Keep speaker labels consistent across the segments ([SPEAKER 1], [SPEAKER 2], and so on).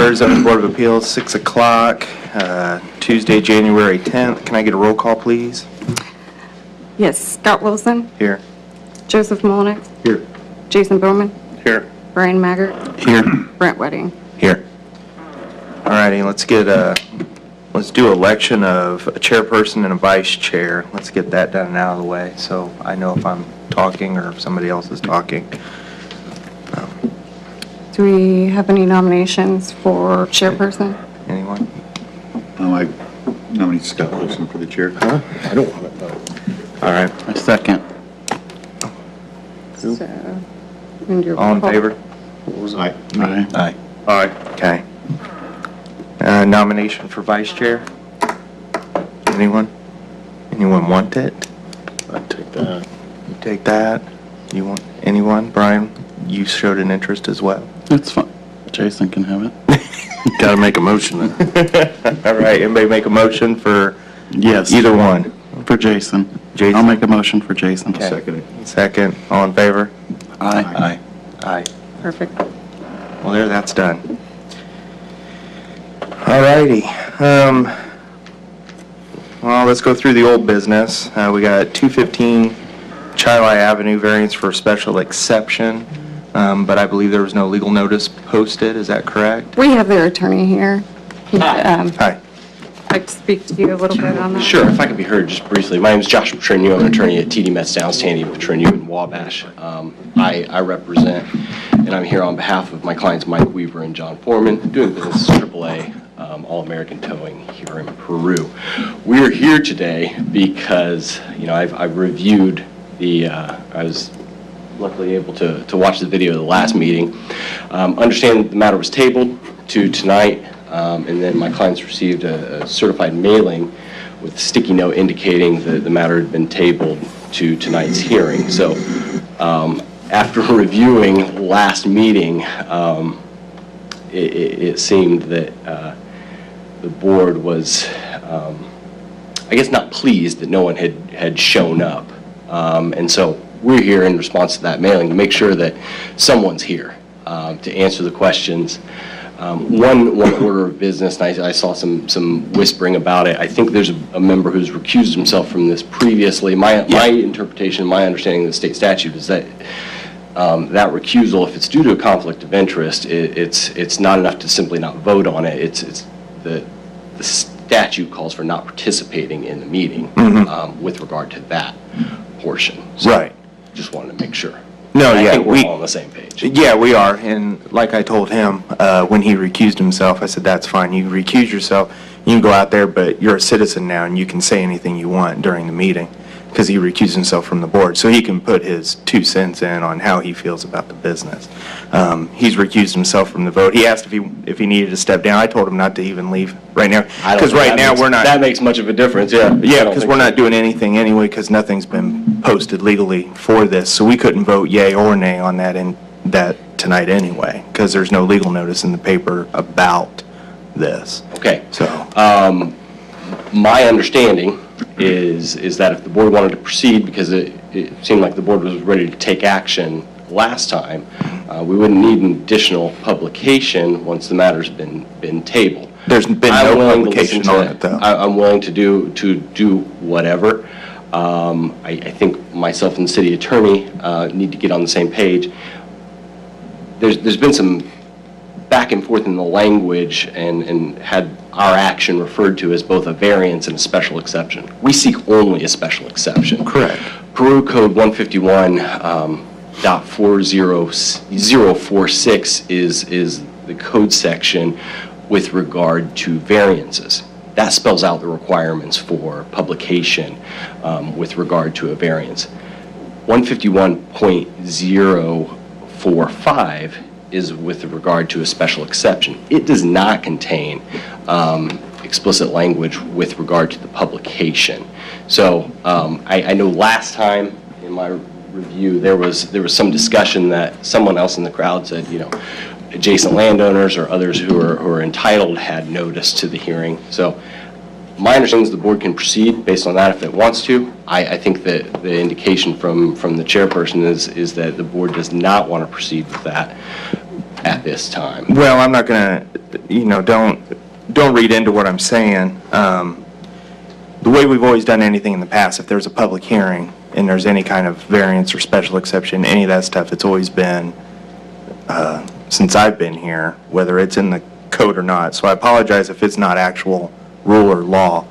[SPEAKER 1] Third Zoning Board of Appeals, 6 o'clock, Tuesday, January 10th. Can I get a roll call, please?
[SPEAKER 2] Yes, Scott Wilson.
[SPEAKER 1] Here.
[SPEAKER 2] Joseph Molnick.
[SPEAKER 1] Here.
[SPEAKER 2] Jason Bowman.
[SPEAKER 1] Here.
[SPEAKER 2] Brian Maggart.
[SPEAKER 1] Here.
[SPEAKER 2] Brent Wedding.
[SPEAKER 1] Here. All righty, let's do election of a chairperson and a vice chair. Let's get that done and out of the way so I know if I'm talking or if somebody else is talking.
[SPEAKER 2] Do we have any nominations for chairperson?
[SPEAKER 1] Anyone?
[SPEAKER 3] I nominate Scott Wilson for the chair.
[SPEAKER 1] I don't want to vote. All right.
[SPEAKER 4] A second.
[SPEAKER 2] So, and your
[SPEAKER 1] All in
[SPEAKER 2] roll call.
[SPEAKER 1] favor?
[SPEAKER 3] What was I?
[SPEAKER 4] Aye.
[SPEAKER 1] Aye. Aye. Okay. Nomination for vice chair? Anyone? Anyone want it?
[SPEAKER 3] I'd take that.
[SPEAKER 1] You take that? You want anyone? Brian, you showed an interest as well.
[SPEAKER 4] It's fine. Jason can have it.
[SPEAKER 3] Got to make a motion then.
[SPEAKER 1] All right, anybody make a motion for
[SPEAKER 4] Yes.
[SPEAKER 1] either one?
[SPEAKER 4] For Jason.
[SPEAKER 1] Jason?
[SPEAKER 4] I'll make a motion for Jason.
[SPEAKER 1] Okay.
[SPEAKER 3] Second it.
[SPEAKER 1] Second, all in favor?
[SPEAKER 4] Aye.
[SPEAKER 1] Aye.
[SPEAKER 2] Perfect.
[SPEAKER 1] Well, there, that's done. All righty. Well, let's go through the old business. We got 215 Chili Avenue variance for special exception, but I believe there was no legal notice posted. Is that correct?
[SPEAKER 2] We have their attorney here.
[SPEAKER 1] Hi.
[SPEAKER 2] I'd like to speak to you a little bit on that.
[SPEAKER 5] Sure, if I could be heard just briefly. My name is Josh Petronio. I'm an attorney at TD Metz Downs, Tandy Petronio in Wabash. I represent, and I'm here on behalf of my clients Mike Weaver and John Foreman, doing business as AAA All-American Towing here in Peru. We're here today because, I've reviewed I was luckily able to watch the video of the last meeting. Understand the matter was tabled to tonight. And then my clients received a certified mailing with a sticky note indicating that the matter had been tabled to tonight's hearing. So after reviewing last meeting, it seemed that the board was, I guess, not pleased that no one had shown up. And so we're here in response to that mailing to make sure that someone's here to answer the questions. One order of business, and I saw some whispering about it. I think there's a member who's recused himself from this previously. My interpretation, my understanding of the state statute is that that recusal, if it's due to a conflict of interest, it's not enough to simply not vote on it. It's the statute calls for not participating in the meeting with regard to that portion. So
[SPEAKER 1] Right.
[SPEAKER 5] Just wanted to make sure.
[SPEAKER 1] No,
[SPEAKER 5] I
[SPEAKER 1] yeah,
[SPEAKER 5] think we're all on the same page.
[SPEAKER 1] Yeah, we are, and like I told him, when he recused himself, I said, that's fine, you recuse yourself, you can go out there, but you're a citizen now, and you can say anything you want during the meeting, because he recused himself from the board, so he can put his 2 cents in on how he feels about the business. He's recused himself from the vote. He asked if he needed to step down. I told him not to even leave right now, because right now we're not...
[SPEAKER 5] That makes much of a difference, yeah.
[SPEAKER 1] Yeah, because we're not doing anything anyway, because nothing's been posted legally for this, so we couldn't vote yay or nay on that tonight anyway, because there's no legal notice in the paper about this.
[SPEAKER 5] Okay.
[SPEAKER 1] So,
[SPEAKER 5] my understanding is that if the board wanted to proceed, because it seemed like the board was ready to take action last time, we wouldn't need an additional publication once the matter's been tabled.
[SPEAKER 1] there's been no publication on it, though.
[SPEAKER 5] I'm willing to do whatever. I think myself and the city attorney need to get on the same page. There's been some back and forth in the language and had our action referred to as both a variance and a special exception. We seek only a special exception.
[SPEAKER 1] Correct.
[SPEAKER 5] Peru Code 151.40046 is the code section with regard to variances. That spells out the requirements for publication with regard to a variance. 151.045 is with regard to a special exception. It does not contain explicit language with regard to the publication. So I know last time in my review there was some discussion that someone else in the crowd said, adjacent landowners or others who are entitled had notice to the hearing. So my understanding is the board can proceed based on that if it wants to. I think that the indication from the chairperson is that the board does not want to proceed with that. at this time.
[SPEAKER 1] Well, I'm not gonna, don't read into what I'm saying. The way we've always done anything in the past, if there's a public hearing and there's any kind of variance or special exception, any of that stuff, it's always been, since I've been here, whether it's in the code or not. So I apologize if it's not actual rule or law.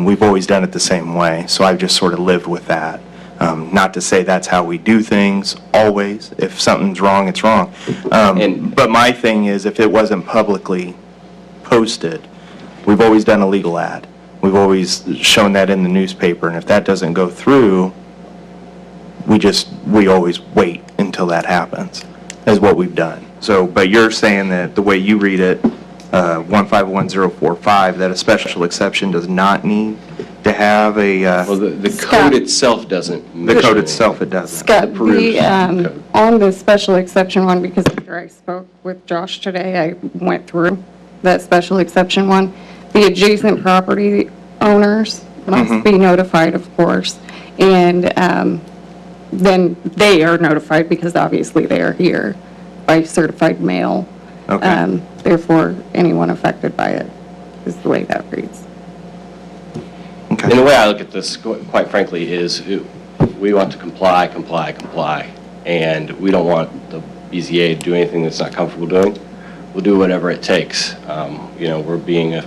[SPEAKER 1] We've always done it the same way, so I've just sort of lived with that. Not to say that's how we do things always. If something's wrong, it's wrong. But my thing is, if it wasn't publicly posted, we've always done a legal ad. We've always shown that in the newspaper, and if that doesn't go through, we always wait until that happens, is what we've done. So, but you're saying that the way you read it, 151.045, that a special exception does not need to have a,
[SPEAKER 5] Well, the
[SPEAKER 2] Scott.
[SPEAKER 5] code itself doesn't.
[SPEAKER 1] the code itself, it doesn't.
[SPEAKER 2] Scott,
[SPEAKER 5] Peruse code.
[SPEAKER 2] on the special exception one, because after I spoke with Josh today, I went through that special exception one. The adjacent property owners must be notified, of course, and then they are notified because obviously they are here by certified mail.
[SPEAKER 1] Okay.
[SPEAKER 2] Therefore, anyone affected by it is the way that reads.
[SPEAKER 1] Okay.
[SPEAKER 5] And the way I look at this, quite frankly, is we want to comply, and we don't want the BZA to do anything that's not comfortable doing. We'll do whatever it takes. We're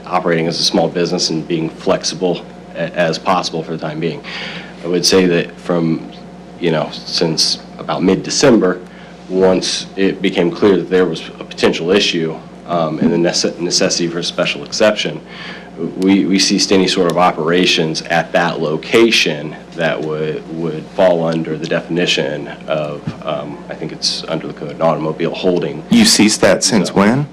[SPEAKER 5] operating as a small business and being flexible as possible for the time being. I would say that from, since about mid-December, once it became clear that there was a potential issue and the necessity for a special exception, we ceased any sort of operations at that location that would fall under the definition of, I think it's under the code, an automobile holding.
[SPEAKER 1] You ceased that since when?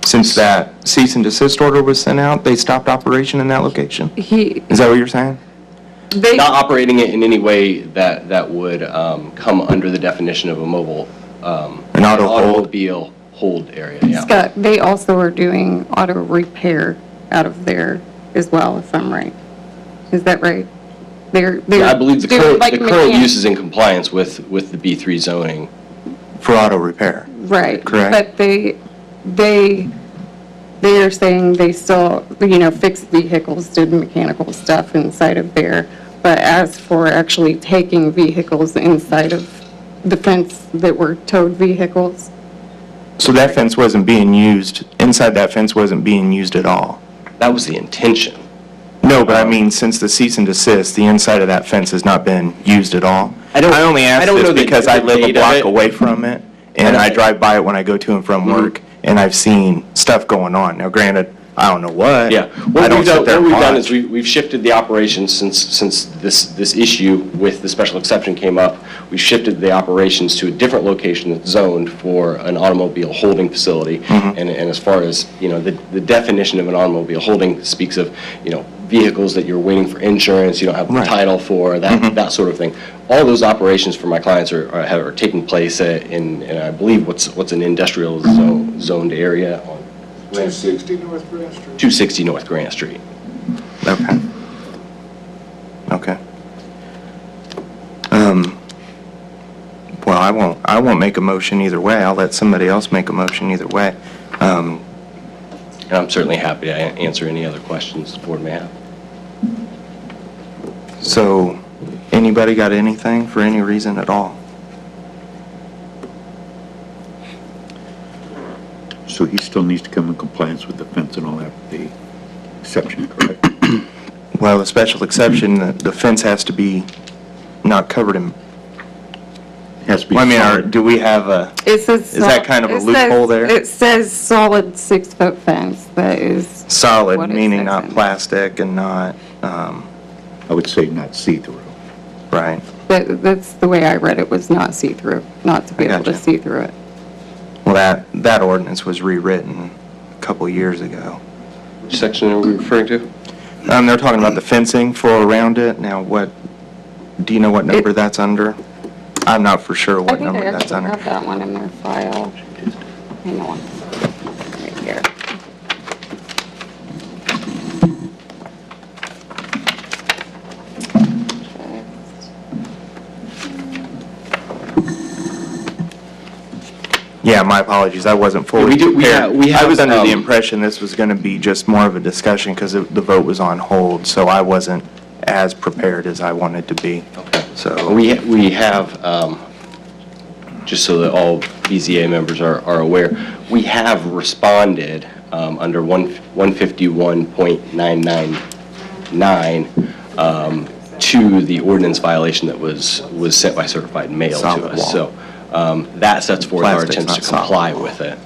[SPEAKER 1] Since that cease and desist order was sent out, they stopped operation in that location? Is that what you're saying?
[SPEAKER 5] Not operating it in any way that would come under the definition of a mobile,
[SPEAKER 1] An auto hold?
[SPEAKER 5] automobile hold area, yeah.
[SPEAKER 2] Scott, they also are doing auto repair out of there as well, if I'm right. Is that right? They're
[SPEAKER 5] Yeah, I believe the
[SPEAKER 2] doing
[SPEAKER 5] current,
[SPEAKER 2] like
[SPEAKER 5] the current
[SPEAKER 2] mechanic-
[SPEAKER 5] use is in compliance with the B3 zoning.
[SPEAKER 1] For auto repair?
[SPEAKER 2] Right.
[SPEAKER 1] Correct.
[SPEAKER 2] But they are saying they still, fix vehicles, did mechanical stuff inside of there. But as for actually taking vehicles inside of the fence that were towed vehicles,
[SPEAKER 1] So that fence wasn't being used, inside that fence wasn't being used at all?
[SPEAKER 5] That was the intention.
[SPEAKER 1] No, but I mean, since the cease and desist, the inside of that fence has not been used at all?
[SPEAKER 5] I don't-
[SPEAKER 1] I only
[SPEAKER 5] I
[SPEAKER 1] ask
[SPEAKER 5] don't know
[SPEAKER 1] this
[SPEAKER 5] the-
[SPEAKER 1] because
[SPEAKER 5] the
[SPEAKER 1] I live a
[SPEAKER 5] date of
[SPEAKER 1] block
[SPEAKER 5] it.
[SPEAKER 1] away from it, and I drive by it when I go to and from work, and I've seen stuff going on. Now granted, I don't know what.
[SPEAKER 5] Yeah.
[SPEAKER 1] I
[SPEAKER 5] What
[SPEAKER 1] don't
[SPEAKER 5] we've
[SPEAKER 1] sit
[SPEAKER 5] done,
[SPEAKER 1] there
[SPEAKER 5] what
[SPEAKER 1] and
[SPEAKER 5] we've done
[SPEAKER 1] watch.
[SPEAKER 5] is we've shifted the operations since this issue with the special exception came up. We shifted the operations to a different location that's zoned for an automobile holding facility.
[SPEAKER 1] Mm-hmm.
[SPEAKER 5] And as far as, the definition of an automobile holding speaks of, vehicles that you're waiting for insurance, you don't have the
[SPEAKER 1] Right.
[SPEAKER 5] title for, that sort of thing. All those operations for my clients are taking place in I believe what's an industrial zoned area on
[SPEAKER 6] 260 North Grand Street.
[SPEAKER 5] 260 North Grant Street.
[SPEAKER 1] Okay. Okay. Well, I won't make a motion either way. I'll let somebody else make a motion either way.
[SPEAKER 5] And I'm certainly happy to answer any other questions the board may have.
[SPEAKER 1] So, anybody got anything for any reason at all?
[SPEAKER 3] So he still needs to come in compliance with the fence and all that, the exception, correct?
[SPEAKER 1] Well, the special exception, the fence has to be not covered in,
[SPEAKER 3] Has to be
[SPEAKER 1] well, I mean,
[SPEAKER 3] solid.
[SPEAKER 1] do we have a,
[SPEAKER 2] it says.
[SPEAKER 1] Is that kind of a
[SPEAKER 2] it says-
[SPEAKER 1] loophole there?
[SPEAKER 2] It says solid 6-foot fence, that is.
[SPEAKER 1] solid,
[SPEAKER 2] what it
[SPEAKER 1] meaning
[SPEAKER 2] says
[SPEAKER 1] not
[SPEAKER 2] in it.
[SPEAKER 1] plastic and not,
[SPEAKER 3] I would say not see-through.
[SPEAKER 1] right?
[SPEAKER 2] That's the way I read it, was not see-through, not to be
[SPEAKER 1] I
[SPEAKER 2] able to
[SPEAKER 1] gotcha.
[SPEAKER 2] see through it.
[SPEAKER 1] Well, that ordinance was rewritten a couple years ago.
[SPEAKER 5] Which section are we referring to?
[SPEAKER 1] They're talking about the fencing for around it. Now, do you know what number that's under? I'm not for sure
[SPEAKER 2] I
[SPEAKER 1] what
[SPEAKER 2] think
[SPEAKER 1] number
[SPEAKER 2] I
[SPEAKER 1] that's
[SPEAKER 2] actually
[SPEAKER 1] under.
[SPEAKER 2] have that one in their file. Hang on. Right here.
[SPEAKER 1] Yeah, my apologies, I wasn't fully
[SPEAKER 5] Yeah, we do- we
[SPEAKER 1] prepared.
[SPEAKER 5] have- we
[SPEAKER 1] I was
[SPEAKER 5] have,
[SPEAKER 1] under the
[SPEAKER 5] um,
[SPEAKER 1] impression this was going to be just more of a discussion because the vote was on hold, so I wasn't as prepared as I wanted to be.
[SPEAKER 5] Okay.
[SPEAKER 1] So,
[SPEAKER 5] We have, just so that all BZA members are aware, we have responded under 151.999 to the ordinance violation that was sent by certified mail to
[SPEAKER 1] Solid
[SPEAKER 5] us.
[SPEAKER 1] wall.
[SPEAKER 5] So that sets forth our
[SPEAKER 1] Plastic's
[SPEAKER 5] attempts to
[SPEAKER 1] not solid
[SPEAKER 5] comply
[SPEAKER 1] wall.
[SPEAKER 5] with it,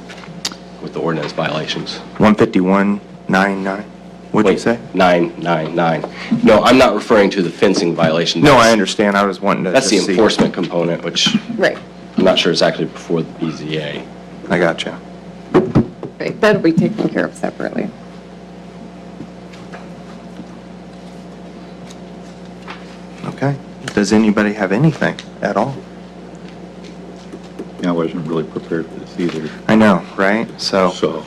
[SPEAKER 5] with the ordinance violations.
[SPEAKER 1] 151.99, what'd you
[SPEAKER 5] Wait,
[SPEAKER 1] say?
[SPEAKER 5] 999. No, I'm not referring to the fencing violation.
[SPEAKER 1] No, I understand, I was wanting to
[SPEAKER 5] That's the
[SPEAKER 1] just see.
[SPEAKER 5] enforcement component, which
[SPEAKER 2] Right.
[SPEAKER 5] I'm not sure is actually before the BZA.
[SPEAKER 1] I got you.
[SPEAKER 2] Right, that'll be taken care of separately.
[SPEAKER 1] Okay. Does anybody have anything at all?
[SPEAKER 3] I wasn't really prepared for this either,
[SPEAKER 1] I know, right? So,
[SPEAKER 3] so.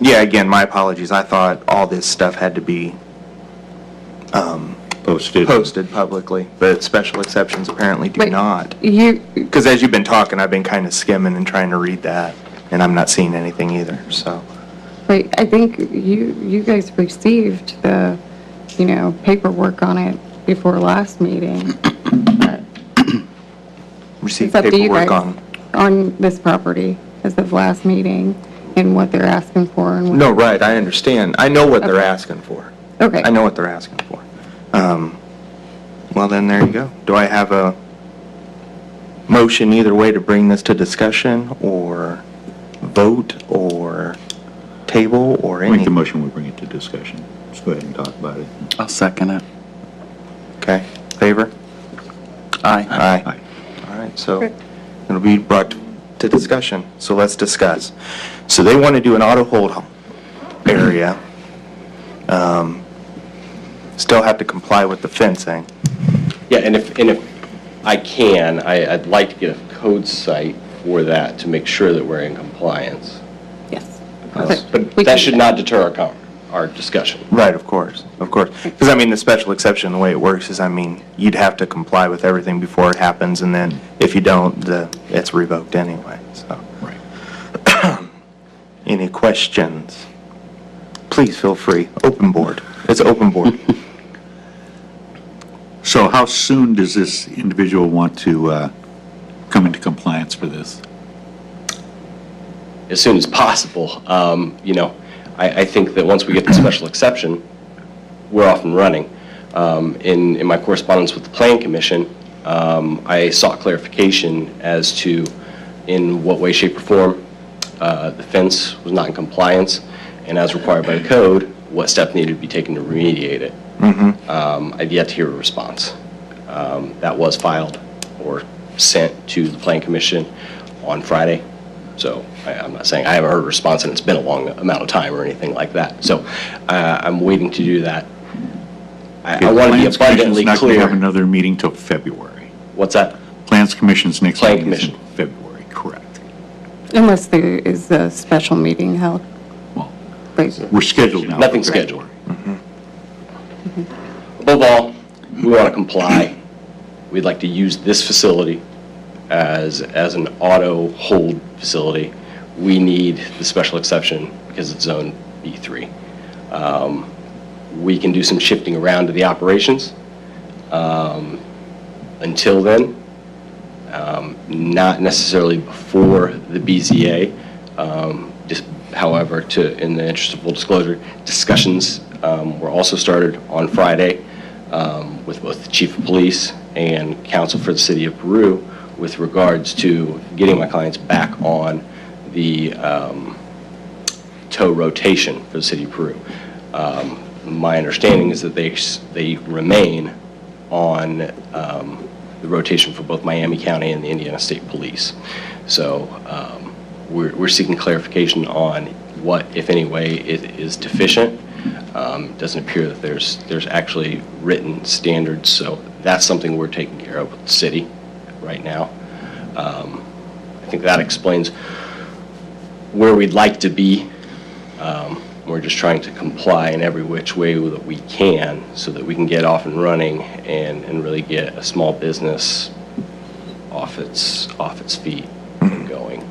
[SPEAKER 1] yeah, again, my apologies. I thought all this stuff had to be posted publicly, but special exceptions apparently do
[SPEAKER 2] Wait,
[SPEAKER 1] not.
[SPEAKER 2] You,
[SPEAKER 1] Because as you've been talking, I've been kind of skimming and trying to read that, and I'm not seeing anything either, so.
[SPEAKER 2] wait, I think you guys received the, paperwork on it before last meeting. But
[SPEAKER 1] Received
[SPEAKER 2] It's up to you
[SPEAKER 1] paperwork
[SPEAKER 2] guys on this property as of last meeting and what they're asking for and what.
[SPEAKER 1] No, right, I understand. I know what they're
[SPEAKER 2] Okay.
[SPEAKER 1] asking for.
[SPEAKER 2] Okay.
[SPEAKER 1] I know what they're asking for. Well, then, there you go. Do I have a motion either way to bring this to discussion, or vote, or table, or
[SPEAKER 3] Make the
[SPEAKER 1] anything?
[SPEAKER 3] motion, we bring it to discussion. Let's go ahead and talk about it.
[SPEAKER 4] I'll second it.
[SPEAKER 1] Okay, favor?
[SPEAKER 4] Aye.
[SPEAKER 1] Aye. All right, so
[SPEAKER 2] Okay.
[SPEAKER 1] it'll be brought to discussion, so let's discuss. So they want to do an auto hold area, still have to comply with the fencing.
[SPEAKER 5] Yeah, and if I can, I'd like to get a code site for that to make sure that we're in compliance.
[SPEAKER 2] Yes.
[SPEAKER 5] But
[SPEAKER 2] We
[SPEAKER 5] that
[SPEAKER 2] can
[SPEAKER 5] should
[SPEAKER 2] do
[SPEAKER 5] not deter our discussion.
[SPEAKER 1] Right, of course, of course. Because, I mean, the special exception, the way it works is, I mean, you'd have to comply with everything before it happens, and then if you don't, it's revoked anyway, so.
[SPEAKER 3] Right.
[SPEAKER 1] Any questions? Please feel free. Open board. It's open board.
[SPEAKER 3] So how soon does this individual want to come into compliance for this?
[SPEAKER 5] As soon as possible. I think that once we get the special exception, we're off and running. In my correspondence with the Plan Commission, I sought clarification as to in what way, shape, or form the fence was not in compliance, and as required by the code, what steps needed to be taken to remediate it. I've yet to hear a response. That was filed or sent to the Plan Commission on Friday. So I'm not saying I haven't heard a response and it's been a long amount of time or anything like that. So I'm waiting to do that. I want to be
[SPEAKER 3] Plans Commission's
[SPEAKER 5] abundantly
[SPEAKER 3] not going to have
[SPEAKER 5] clear.
[SPEAKER 3] another meeting till February.
[SPEAKER 5] What's that?
[SPEAKER 3] Plans Commission's next
[SPEAKER 5] Plan
[SPEAKER 3] meeting is in
[SPEAKER 5] Commission.
[SPEAKER 3] February, correct.
[SPEAKER 2] Unless there is a special meeting held.
[SPEAKER 3] Well,
[SPEAKER 2] But
[SPEAKER 3] we're scheduled now. for
[SPEAKER 5] Nothing's scheduled.
[SPEAKER 3] February.
[SPEAKER 5] Above all, we want to comply. We'd like to use this facility as an auto hold facility. We need the special exception because it's zone B3. We can do some shifting around to the operations. Until then, not necessarily before the BZA. Just, however, in the interest of full disclosure, discussions were also started on Friday with both the chief of police and counsel for the city of Peru with regards to getting my clients back on the tow rotation for the city of Peru. My understanding is that they remain on the rotation for both Miami County and the Indiana State Police. So we're seeking clarification on what, if any way, it is deficient. It doesn't appear that there's actually written standards, so that's something we're taking care of with the city right now. I think that explains where we'd like to be. We're just trying to comply in every which way that we can so that we can get off and running and really get a small business off its feet and going.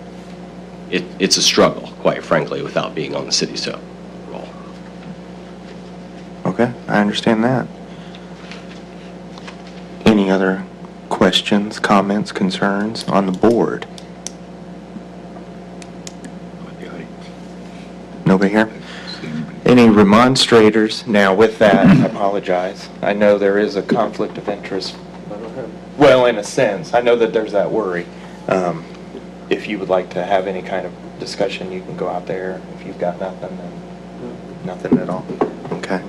[SPEAKER 5] It's a struggle, quite frankly, without being on the city's roll.
[SPEAKER 1] Okay, I understand that. Any other questions, comments, concerns on the board?
[SPEAKER 3] With the audience.
[SPEAKER 1] Nobody here?
[SPEAKER 3] See anybody?
[SPEAKER 1] Any remonstrators? Now, with that, I apologize. I know there is a conflict of interest. Well, in a sense, I know that there's that worry. If you would like to have any kind of discussion, you can go out there. If you've got nothing, then nothing at all. Okay.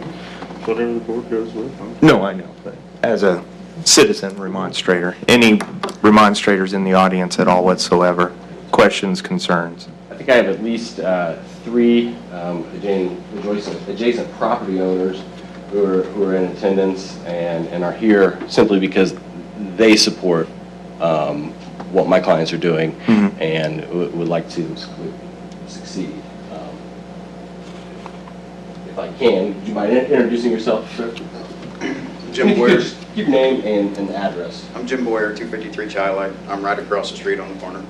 [SPEAKER 3] Whatever the board goes with.
[SPEAKER 1] No, I know, but as a citizen remonstrator, any remonstrators in the audience at all whatsoever? Questions, concerns?
[SPEAKER 5] I think I have at least 3 adjacent property owners who are in attendance and are here simply because they support what my clients are doing and would like to succeed. If I can, would you mind introducing yourself, sir?
[SPEAKER 7] Jim
[SPEAKER 5] If you could
[SPEAKER 7] Boyer.
[SPEAKER 5] just give your name and address.
[SPEAKER 7] I'm Jim Boyer, 253 Chi-Light. I'm right across the street on the corner.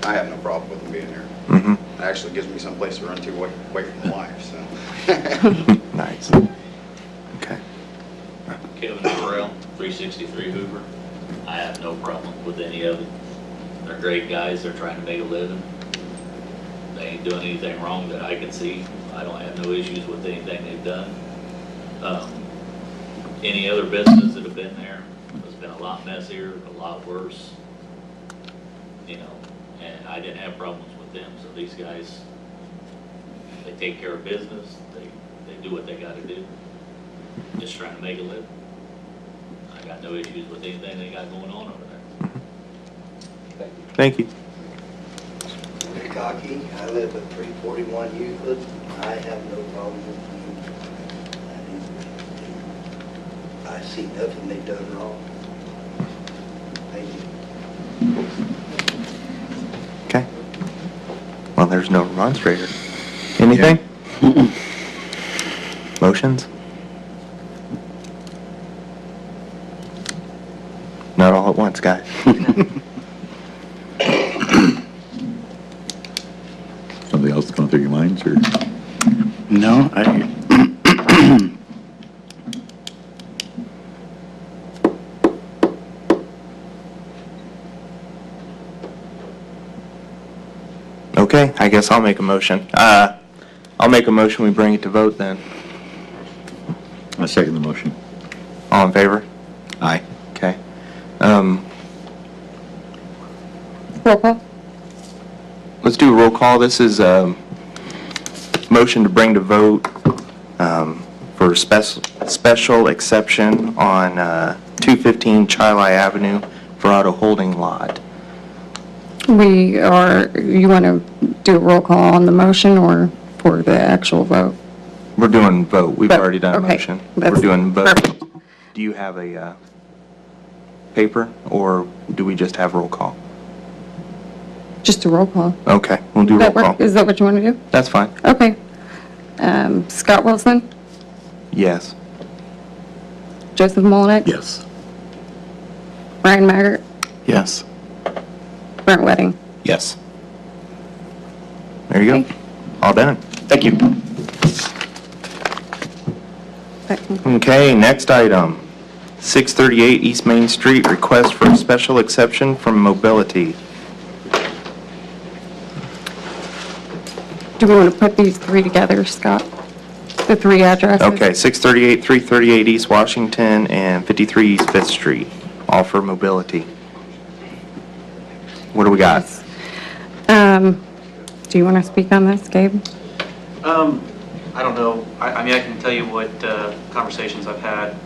[SPEAKER 7] I have no problem with them being here. It actually gives me some place to run to away from the wife, so.
[SPEAKER 1] Nice. Okay.
[SPEAKER 8] Kevin Burrell, 363 Hoover. I have no problem with any of it. They're great guys, they're trying to make a living. They ain't doing anything wrong that I can see. I don't have no issues with anything they've done. Any other business that have been there has been a lot messier, a lot worse. You know, and I didn't have problems with them, so these guys, they take care of business, they do what they gotta do. Just trying to make a living. I got no issues with anything they got going on over there.
[SPEAKER 1] Thank you.
[SPEAKER 9] Rick Cocky, I live at 341 Euclid. I have no problem with you. I see nothing they've done wrong. Thank you.
[SPEAKER 1] Okay. Well, there's no remonstrator. Anything? Motions? Not all at once, guys.
[SPEAKER 3] Something else going through your minds, or?
[SPEAKER 4] No,
[SPEAKER 1] Okay, I guess I'll make a motion. I'll make a motion, we bring it to vote then.
[SPEAKER 3] I second the motion.
[SPEAKER 1] All in favor?
[SPEAKER 3] Aye.
[SPEAKER 1] Okay.
[SPEAKER 2] Roll call?
[SPEAKER 1] Let's do a roll call. This is a motion to bring to vote for special exception on 215 Chili Avenue for auto holding lot.
[SPEAKER 2] You want to do a roll call on the motion or for the actual vote?
[SPEAKER 1] We're doing vote. We've
[SPEAKER 2] Vote.
[SPEAKER 1] already done a
[SPEAKER 2] Okay.
[SPEAKER 1] motion.
[SPEAKER 2] That's
[SPEAKER 1] We're doing vote.
[SPEAKER 2] perfect.
[SPEAKER 1] Do you have a paper, or do we just have roll call?
[SPEAKER 2] Just a roll call.
[SPEAKER 1] Okay, we'll do roll
[SPEAKER 2] That work?
[SPEAKER 1] call.
[SPEAKER 2] Is that what you want to do?
[SPEAKER 1] That's fine.
[SPEAKER 2] Okay. Scott Wilson,
[SPEAKER 1] Yes.
[SPEAKER 2] Joseph Molinek,
[SPEAKER 3] Yes.
[SPEAKER 2] Brian Maggart,
[SPEAKER 4] yes.
[SPEAKER 2] Brent Wedding.
[SPEAKER 1] Yes. There you go.
[SPEAKER 2] Okay.
[SPEAKER 1] All done. Thank you.
[SPEAKER 2] That can-
[SPEAKER 1] Okay, next item. 638 East Main Street, request for a special exception from mobility.
[SPEAKER 2] Do we want to put these 3 together, Scott? The 3 addresses?
[SPEAKER 1] Okay, 638, 338 East Washington, and 53 East Fifth Street, all for mobility. What do we got?
[SPEAKER 2] Yes. Do you want to speak on this, Gabe?
[SPEAKER 10] I don't know. I mean, I can tell you what conversations I've had.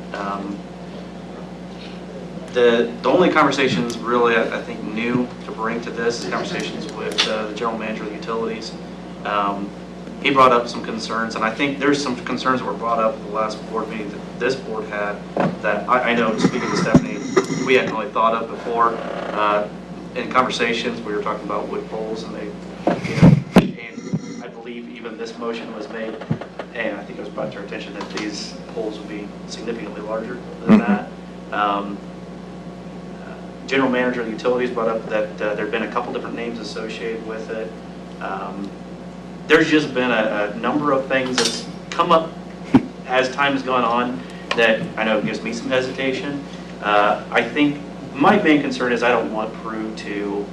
[SPEAKER 10] The only conversations really, I think, new to bring to this is conversations with the general manager of the utilities. He brought up some concerns, and I think there's some concerns that were brought up at the last board meeting that this board had that I know, speaking to Stephanie, we hadn't really thought of before. In conversations, we were talking about wood poles, and and I believe even this motion was made, and I think it was brought to our attention that these poles would be significantly larger than that. general manager of the utilities brought up that there'd been a couple different names associated with it. There's just been a number of things that's come up as time has gone on that I know gives me some hesitation. I think my main concern is I don't want Peru to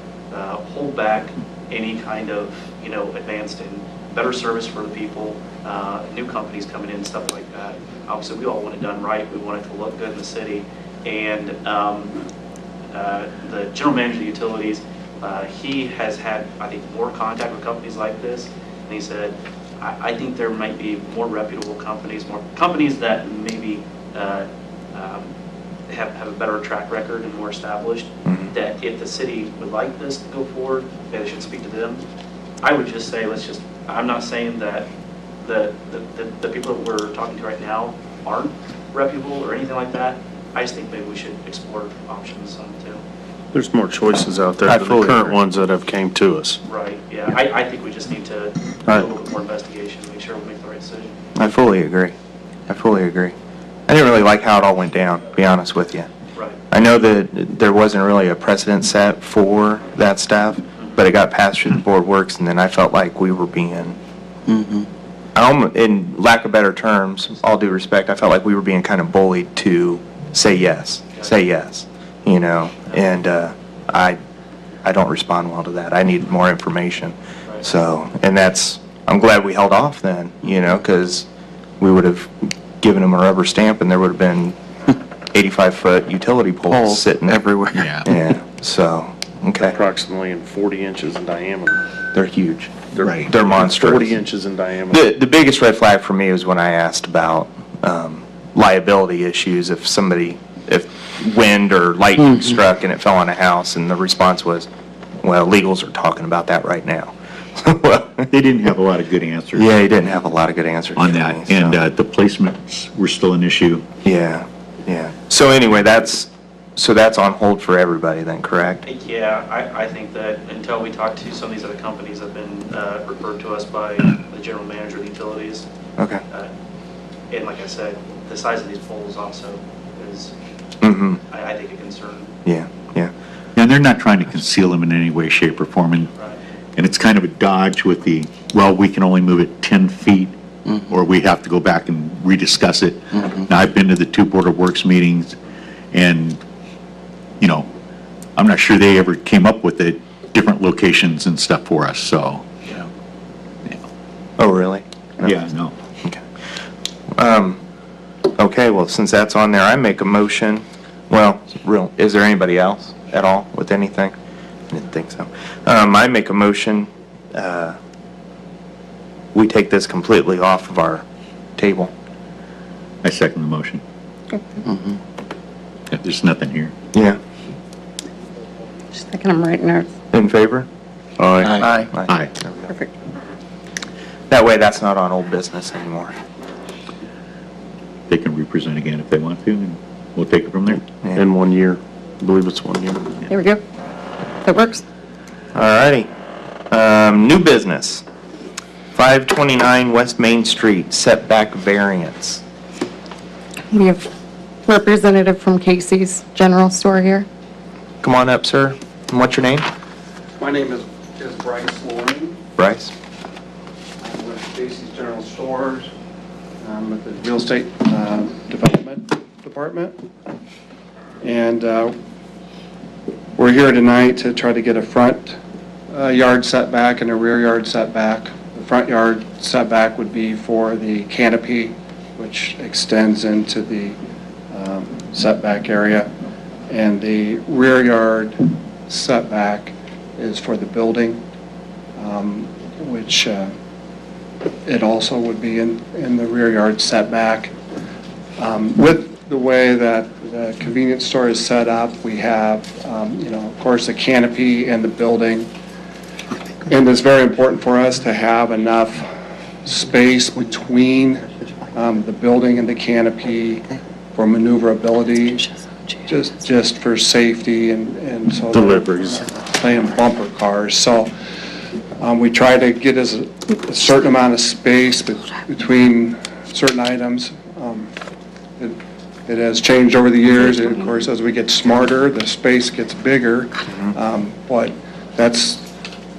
[SPEAKER 10] hold back any kind of, advanced and better service for the people, new companies coming in, stuff like that. Obviously, we all want it done right. We want it to look good in the city. And the general manager of the utilities, he has had, I think, more contact with companies like this. And he said, I think there might be more reputable companies, more companies that maybe have a better track record and more established, that if the city would like this to go forward, they should speak to them. I would just say, I'm not saying that the people that we're talking to right now aren't reputable or anything like that. I just think maybe we should explore options too.
[SPEAKER 11] There's more choices out there
[SPEAKER 1] I
[SPEAKER 11] than the
[SPEAKER 1] fully
[SPEAKER 11] current
[SPEAKER 1] agree.
[SPEAKER 11] ones that have came to us.
[SPEAKER 10] Right, yeah. I think we just need to do a little bit more investigation, make sure we make the right decision.
[SPEAKER 1] I fully agree. I fully agree. I didn't really like how it all went down, to be honest with you.
[SPEAKER 10] Right.
[SPEAKER 1] I know that there wasn't really a precedent set for that stuff, but it got passed through the board works, and then I felt like we were being, in lack of better terms, all due respect, I felt like we were being kind of bullied to say yes, and I don't respond well to that. I need more information.
[SPEAKER 10] Right.
[SPEAKER 1] So, and I'm glad we held off then, because we would have given them a rubber stamp and there would have been 85-foot utility poles sitting
[SPEAKER 4] everywhere.
[SPEAKER 1] Yeah, so, okay.
[SPEAKER 11] Approximately 40 inches in diameter.
[SPEAKER 1] They're huge.
[SPEAKER 4] Right.
[SPEAKER 1] They're monstrous.
[SPEAKER 11] 40 inches in diameter.
[SPEAKER 1] The biggest red flag for me was when I asked about liability issues if wind or lightning struck and it fell on a house, and the response was, well, legals are talking about that right now. Well,
[SPEAKER 3] They didn't have a lot of good answers
[SPEAKER 1] yeah, he didn't have a lot of good answers
[SPEAKER 3] on
[SPEAKER 1] to
[SPEAKER 3] that,
[SPEAKER 1] me, so.
[SPEAKER 3] and the placements were still an issue.
[SPEAKER 1] Yeah. So anyway, that's on hold for everybody then, correct?
[SPEAKER 10] Yeah, I think that until we talk to some of these other companies that have been referred to us by the general manager of the utilities,
[SPEAKER 1] Okay.
[SPEAKER 10] and like I said, the size of these poles also is, I think, a concern.
[SPEAKER 1] Yeah.
[SPEAKER 3] And they're not trying to conceal them in any way, shape, or form, and it's kind of a dodge with we can only move it 10 feet, or we have to go back and rediscuss it. Now, I've been to the two Board of Works meetings, and, I'm not sure they ever came up with the different locations and stuff for us, so.
[SPEAKER 1] Oh, really?
[SPEAKER 3] Yeah, no.
[SPEAKER 1] Okay. Okay, well, since that's on there, I make a motion. Well, is there anybody else at all with anything? I didn't think so. I make a motion, we take this completely off of our table.
[SPEAKER 3] I second the motion. If there's nothing here.
[SPEAKER 1] Yeah.
[SPEAKER 2] Just thinking I'm writing notes.
[SPEAKER 1] In favor?
[SPEAKER 4] Aye.
[SPEAKER 3] Aye.
[SPEAKER 1] There we go.
[SPEAKER 2] Perfect.
[SPEAKER 1] That way, that's not on old business anymore.
[SPEAKER 3] They can represent again if they want to, and we'll take it from there.
[SPEAKER 1] Yeah.
[SPEAKER 11] In 1 year. I believe it's 1 year.
[SPEAKER 2] There we go. That works.
[SPEAKER 1] All righty. New business. 529 West Main Street, setback variance.
[SPEAKER 2] We have representative from Casey's General Store here.
[SPEAKER 1] Come on up, sir. And what's your name?
[SPEAKER 12] My name is Bryce Loring.
[SPEAKER 1] Bryce.
[SPEAKER 12] I'm with Casey's General Stores. I'm with the Real Estate Development Department. And we're here tonight to try to get a front yard setback and a rear yard setback. The front yard setback would be for the canopy, which extends into the setback area. And the rear yard setback is for the building, which it also would be in the rear yard setback. With the way that the convenience store is set up, we have, of course, the canopy and the building. And it's very important for us to have enough space between the building and the canopy for maneuverability, just for safety and so.
[SPEAKER 11] Deliveries.
[SPEAKER 12] Playing bumper cars. So we try to get a certain amount of space between certain items. It has changed over the years, and of course, as we get smarter, the space gets bigger. But that's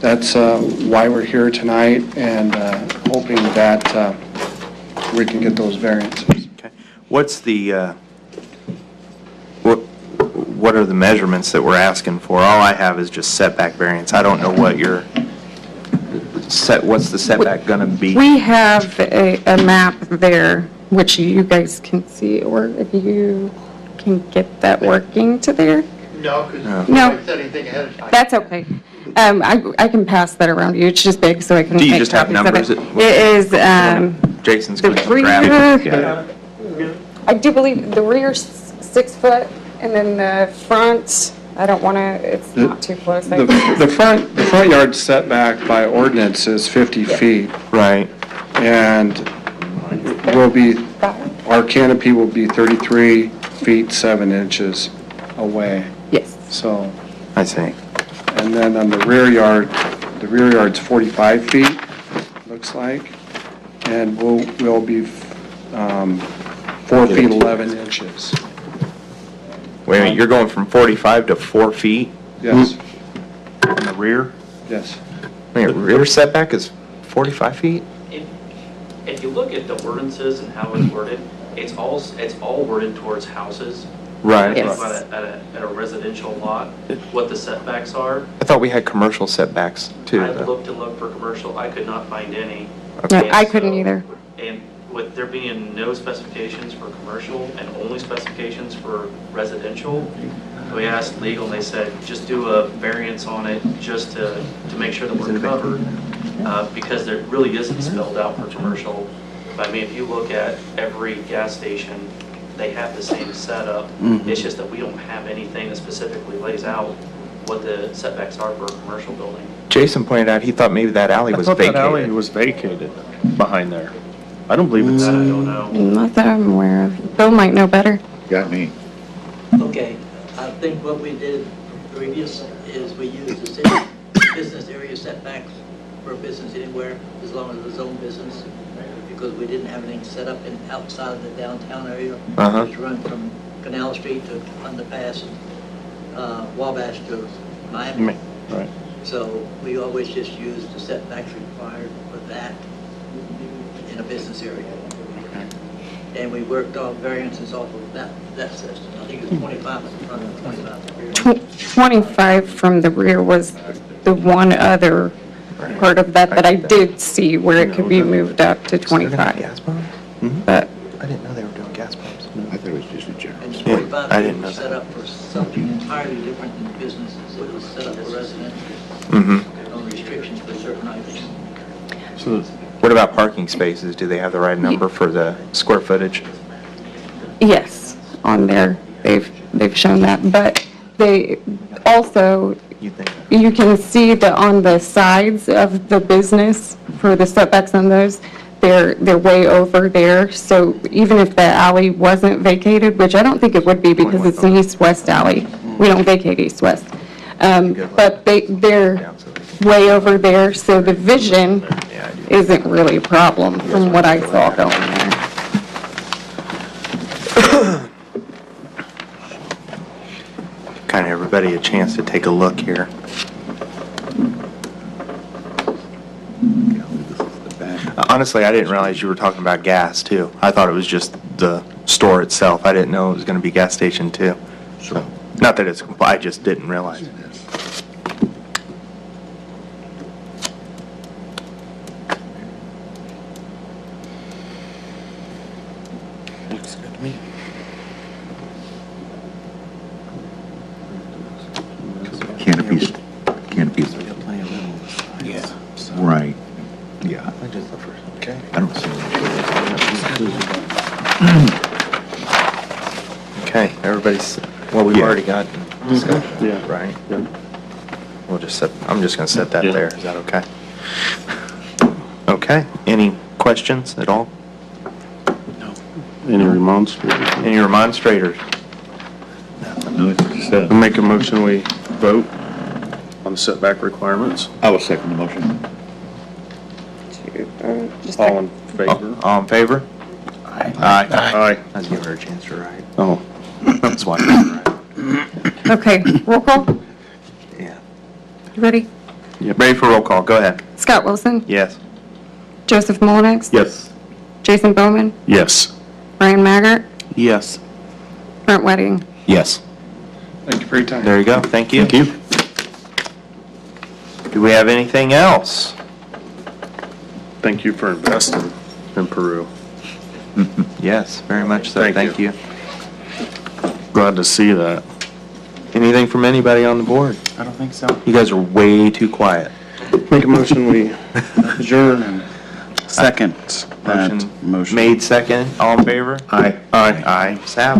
[SPEAKER 12] why we're here tonight, and hoping that we can get those variances.
[SPEAKER 1] Okay. What's the, what are the measurements that we're asking for? All I have is just setback variance. I don't know what your what's the setback gonna be?
[SPEAKER 2] We have a map there, which you guys can see, or if you can get that working to there.
[SPEAKER 9] No, because
[SPEAKER 1] No.
[SPEAKER 2] No.
[SPEAKER 9] said anything ahead of time.
[SPEAKER 2] That's okay. I can pass that around to you. It's just big, so I couldn't
[SPEAKER 1] Do you
[SPEAKER 2] make
[SPEAKER 1] just have
[SPEAKER 2] copies of
[SPEAKER 1] numbers?
[SPEAKER 2] it. It is,
[SPEAKER 1] Jason's
[SPEAKER 2] the
[SPEAKER 1] gonna come grab it.
[SPEAKER 2] rear, I do believe the rear's 6 foot, and then the front, I don't want to, it's not too close.
[SPEAKER 12] The front yard setback by ordinance is 50 feet,
[SPEAKER 1] Right.
[SPEAKER 12] and our canopy will be 33 feet 7 inches away.
[SPEAKER 2] Yes.
[SPEAKER 12] So,
[SPEAKER 1] I see.
[SPEAKER 12] and then on the rear yard's 45 feet, looks like, and we'll be 4 feet 11 inches.
[SPEAKER 1] Wait a minute, you're going from 45 to 4 feet
[SPEAKER 12] Yes,
[SPEAKER 1] in the rear?
[SPEAKER 12] yes.
[SPEAKER 1] Wait, rear setback is 45 feet?
[SPEAKER 10] If you look at the ordinances and how it's worded, it's all worded towards houses.
[SPEAKER 1] Right.
[SPEAKER 10] Think about it at a residential lot, what the setbacks are.
[SPEAKER 1] I thought we had commercial setbacks too.
[SPEAKER 10] I
[SPEAKER 1] though.
[SPEAKER 10] looked for commercial, I could not find any.
[SPEAKER 2] Yeah,
[SPEAKER 10] And
[SPEAKER 2] I couldn't
[SPEAKER 10] so-
[SPEAKER 2] either.
[SPEAKER 10] And with there being no specifications for commercial and only specifications for residential, we asked legal and they said, just do a variance on it just to make sure that we're covered. Because there really isn't spelled out for commercial. But I mean, if you look at every gas station, they have the same setup. It's just that we don't have anything that specifically lays out what the setbacks are for a commercial building.
[SPEAKER 1] Jason pointed out he thought maybe that alley
[SPEAKER 11] I
[SPEAKER 1] was
[SPEAKER 11] thought that alley
[SPEAKER 1] vacated.
[SPEAKER 11] was vacated behind there. I don't believe it's.
[SPEAKER 10] That I don't know.
[SPEAKER 2] Not that I'm aware of. Bill might know better.
[SPEAKER 3] Got me.
[SPEAKER 9] Okay, I think what we did previous is we used the city business area setbacks for a business anywhere, as long as it's own business, because we didn't have anything set up outside of the downtown area.
[SPEAKER 1] Uh-huh.
[SPEAKER 9] Just run from Canal Street to Underpass and Wabash to Miami.
[SPEAKER 11] Right.
[SPEAKER 9] So we always just used the setbacks required for that in a business area. And we worked off variances off of that system. I think it was 25 at the front and 25 at the rear.
[SPEAKER 2] 25 from the rear was the one other part of that I did see where it could be moved up to 25.
[SPEAKER 1] Gas pumps?
[SPEAKER 2] But
[SPEAKER 1] I didn't know they were doing gas pumps.
[SPEAKER 3] I thought it was just a general.
[SPEAKER 9] And the
[SPEAKER 1] Yeah,
[SPEAKER 9] 25
[SPEAKER 1] I
[SPEAKER 9] feet
[SPEAKER 1] didn't know
[SPEAKER 9] was
[SPEAKER 1] that.
[SPEAKER 9] set up for something entirely different than businesses. It was set up for residential,
[SPEAKER 1] Mm-hmm.
[SPEAKER 9] no restrictions for certain items.
[SPEAKER 11] So
[SPEAKER 1] What about parking spaces? Do they have the right number for the square footage?
[SPEAKER 2] yes, on there, they've shown that. But they also,
[SPEAKER 1] You think?
[SPEAKER 2] you can see that on the sides of the business, for the setbacks on those, they're way over there. So even if the alley wasn't vacated, which I don't think it would be because it's an east-west alley, we don't vacate east-west. But they're way over there, so the vision
[SPEAKER 1] Yeah, I do.
[SPEAKER 2] isn't really a problem from what I saw going there.
[SPEAKER 1] Kind of everybody a chance to take a look here. Honestly, I didn't realize you were talking about gas too. I thought it was just the store itself. I didn't know it was going to be gas station too. So, not that it's, I just didn't realize.
[SPEAKER 11] looks good to me.
[SPEAKER 3] Canopies.
[SPEAKER 11] Yeah.
[SPEAKER 3] Right. Yeah.
[SPEAKER 11] Okay.
[SPEAKER 3] I don't see
[SPEAKER 1] Okay, everybody's, well, we've
[SPEAKER 3] Yeah.
[SPEAKER 1] already got discussion,
[SPEAKER 11] Yeah.
[SPEAKER 1] right?
[SPEAKER 11] Yeah.
[SPEAKER 1] We'll just set, I'm just going to set that
[SPEAKER 11] Yeah.
[SPEAKER 1] there. Is that okay? Okay, any questions at all?
[SPEAKER 11] Any remonstrances?
[SPEAKER 1] Any remonstrators?
[SPEAKER 3] No, it's just,
[SPEAKER 11] I make a motion, we vote on the setback requirements.
[SPEAKER 3] I will second the motion.
[SPEAKER 2] Just
[SPEAKER 11] All in favor?
[SPEAKER 1] All in favor?
[SPEAKER 3] Aye.
[SPEAKER 1] Aye.
[SPEAKER 11] Aye.
[SPEAKER 1] Let's give her a chance to write.
[SPEAKER 11] Oh,
[SPEAKER 1] That's why I
[SPEAKER 2] Okay, roll call.
[SPEAKER 1] Yeah.
[SPEAKER 2] You ready?
[SPEAKER 1] Ready for roll call, go ahead.
[SPEAKER 2] Scott Wilson,
[SPEAKER 1] Yes.
[SPEAKER 2] Joseph Molnix,
[SPEAKER 3] Yes.
[SPEAKER 2] Jason Bowman,
[SPEAKER 11] yes.
[SPEAKER 2] Brian Maggart,
[SPEAKER 4] Yes.
[SPEAKER 2] Brent Wedding.
[SPEAKER 1] Yes.
[SPEAKER 12] Thank you for your time.
[SPEAKER 1] There you go, thank you.
[SPEAKER 11] Thank you.
[SPEAKER 1] Do we have anything else?
[SPEAKER 11] Thank you for investing in Peru.
[SPEAKER 1] Yes, very much so,
[SPEAKER 11] Thank
[SPEAKER 1] thank you.
[SPEAKER 11] Glad to see that.
[SPEAKER 1] Anything from anybody on the board?
[SPEAKER 4] I don't think so.
[SPEAKER 1] You guys are way too quiet.
[SPEAKER 11] Make a motion, we adjourn.
[SPEAKER 4] Second, that motion.
[SPEAKER 1] Made second, all in favor?
[SPEAKER 11] Aye. Aye.
[SPEAKER 1] Aye, Sabbath.